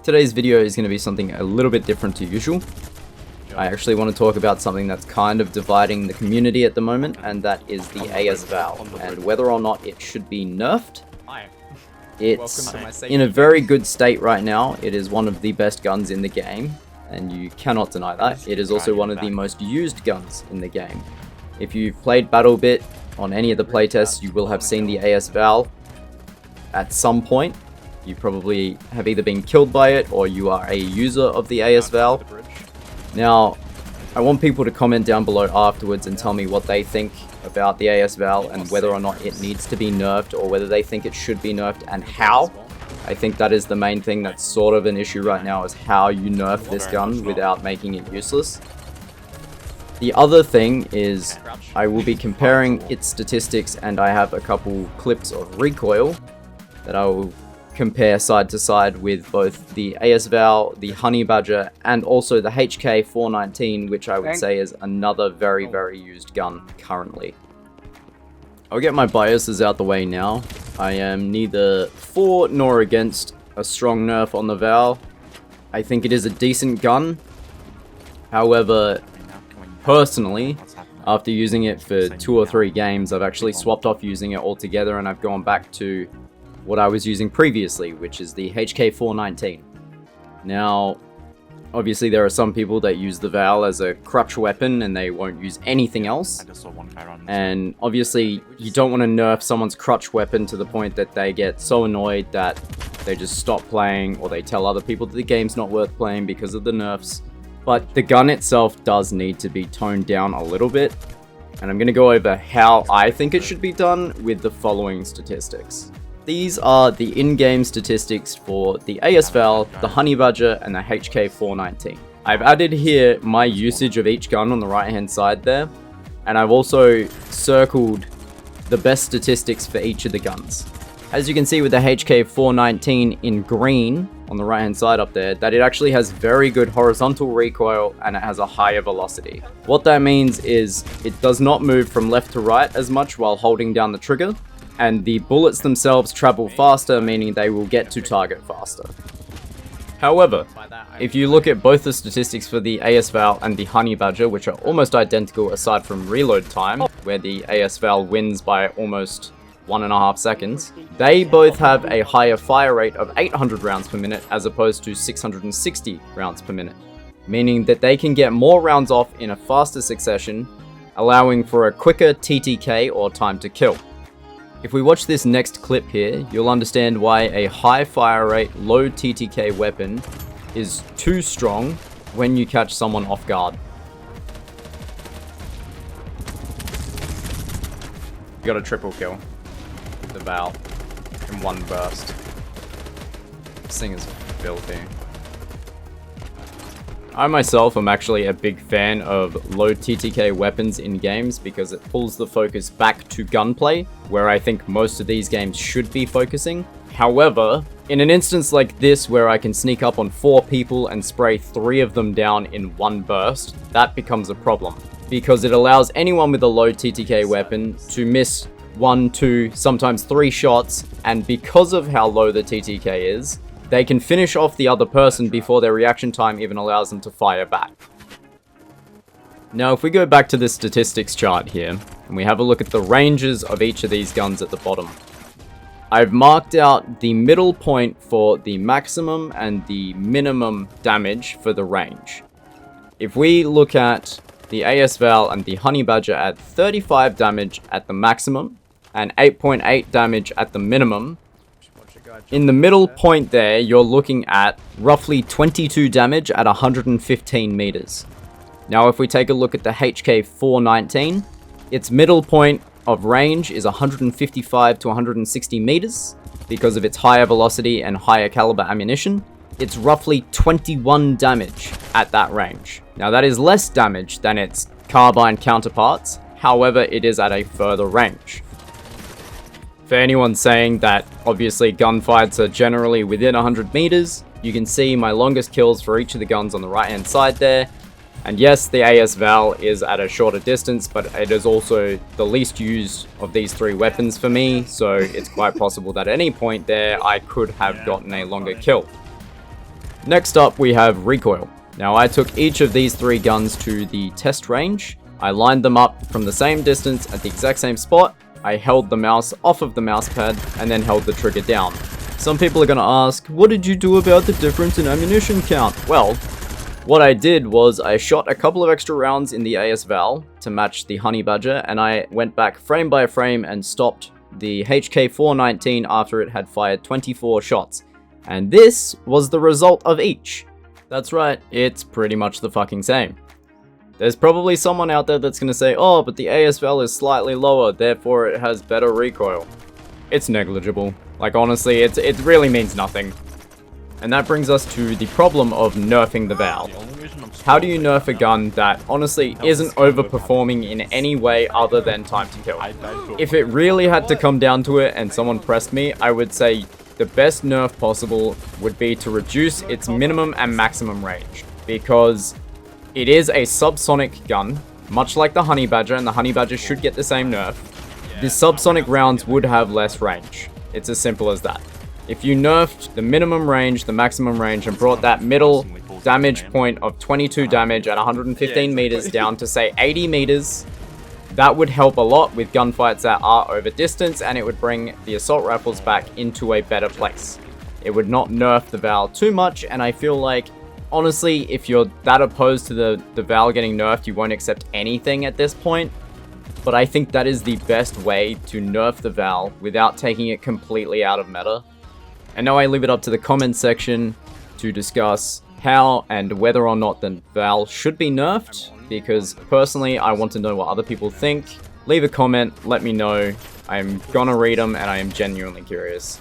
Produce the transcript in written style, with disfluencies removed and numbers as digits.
Today's video is going to be something a little bit different to usual. I actually want to talk about something that's kind of dividing the community at the moment, and that is the AS Val, and whether or not it should be nerfed. It's in a very good state right now. It is one of the best guns in the game, and you cannot deny that. It is also one of the most used guns in the game. If you've played BattleBit on any of the playtests, you will have seen the AS Val at some point. You probably have either been killed by it or you are a user of the AS Val. Now, I want people to comment down below afterwards and tell me what they think about the AS Val and whether or not it needs to be nerfed or whether they think it should be nerfed and how. I think that is the main thing that's sort of an issue right now, is how you nerf this gun without making it useless. The other thing is I will be comparing its statistics, and I have a couple clips of recoil that I will compare side to side with both the AS Val, the Honey Badger, and also the HK419, which I would say is another very, very used gun currently. I'll get my biases out the way now. I am neither for nor against a strong nerf on the Val. I think it is a decent gun. However, personally, after using it for 2 or 3 games, I've actually swapped off using it altogether, and I've gone back to what I was using previously, which is the HK419. Now, obviously there are some people that use the Val as a crutch weapon and they won't use anything else. And obviously you don't want to nerf someone's crutch weapon to the point that they get so annoyed that they just stop playing, or they tell other people that the game's not worth playing because of the nerfs. But the gun itself does need to be toned down a little bit, and I'm going to go over how I think it should be done with the following statistics. These are the in-game statistics for the AS Val, the Honey Badger, and the HK419. I've added here my usage of each gun on the right-hand side there, and I've also circled the best statistics for each of the guns. As you can see with the HK419 in green on the right-hand side up there, that it actually has very good horizontal recoil and it has a higher velocity. What that means is it does not move from left to right as much while holding down the trigger, and the bullets themselves travel faster, meaning they will get to target faster. However, if you look at both the statistics for the AS Val and the Honey Badger, which are almost identical aside from reload time, where the AS Val wins by almost 1.5 seconds, they both have a higher fire rate of 800 rounds per minute as opposed to 660 rounds per minute, meaning that they can get more rounds off in a faster succession, allowing for a quicker TTK, or time to kill. If we watch this next clip here, you'll understand why a high fire rate, low TTK weapon is too strong when you catch someone off guard. You got a triple kill with the Val in one burst. This thing is filthy. I myself am actually a big fan of low TTK weapons in games because it pulls the focus back to gunplay, where I think most of these games should be focusing. However, in an instance like this where I can sneak up on 4 people and spray 3 of them down in one burst, that becomes a problem, because it allows anyone with a low TTK weapon to miss 1, 2, sometimes 3 shots, and because of how low the TTK is, they can finish off the other person before their reaction time even allows them to fire back. Now, if we go back to the statistics chart here, and we have a look at the ranges of each of these guns at the bottom, I've marked out the middle point for the maximum and the minimum damage for the range. If we look at the AS Val and the Honey Badger at 35 damage at the maximum, and 8.8 damage at the minimum, in the middle point there, you're looking at roughly 22 damage at 115 meters. Now, if we take a look at the HK419, its middle point of range is 155 to 160 meters. Because of its higher velocity and higher caliber ammunition, it's roughly 21 damage at that range. Now, that is less damage than its carbine counterparts, however, it is at a further range. For anyone saying that obviously gunfights are generally within 100 meters, you can see my longest kills for each of the guns on the right hand side there. And yes, the AS Val is at a shorter distance, but it is also the least used of these 3 weapons for me, so it's quite possible that at any point there I could have gotten a longer kill. Next up, we have recoil. Now, I took each of these 3 guns to the test range. I lined them up from the same distance at the exact same spot. I held the mouse off of the mouse pad and then held the trigger down. Some people are going to ask, what did you do about the difference in ammunition count? Well, what I did was I shot a couple of extra rounds in the AS Val to match the Honey Badger, and I went back frame by frame and stopped the HK419 after it had fired 24 shots. And this was the result of each. That's right, it's pretty much the fucking same. There's probably someone out there that's going to say, oh, but the AS Val is slightly lower, therefore it has better recoil. It's negligible. Like, honestly, it really means nothing. And that brings us to the problem of nerfing the Val. How do you nerf a gun that, honestly, isn't overperforming in any way other than time to kill? If it really had to come down to it and someone pressed me, I would say the best nerf possible would be to reduce its minimum and maximum range. Because it is a subsonic gun, much like the Honey Badger, and the Honey Badger should get the same nerf. The subsonic rounds would have less range. It's as simple as that. If you nerfed the minimum range, the maximum range, and brought that middle damage point of 22 damage at 115 meters down to, say, 80 meters, that would help a lot with gunfights that are over distance, and it would bring the assault rifles back into a better place. It would not nerf the Val too much, and I feel like, honestly, if you're that opposed to the Val getting nerfed, you won't accept anything at this point. But I think that is the best way to nerf the Val without taking it completely out of meta. And now I leave it up to the comments section to discuss how and whether or not the Val should be nerfed, because personally I want to know what other people think. Leave a comment, let me know. I'm gonna read them and I am genuinely curious.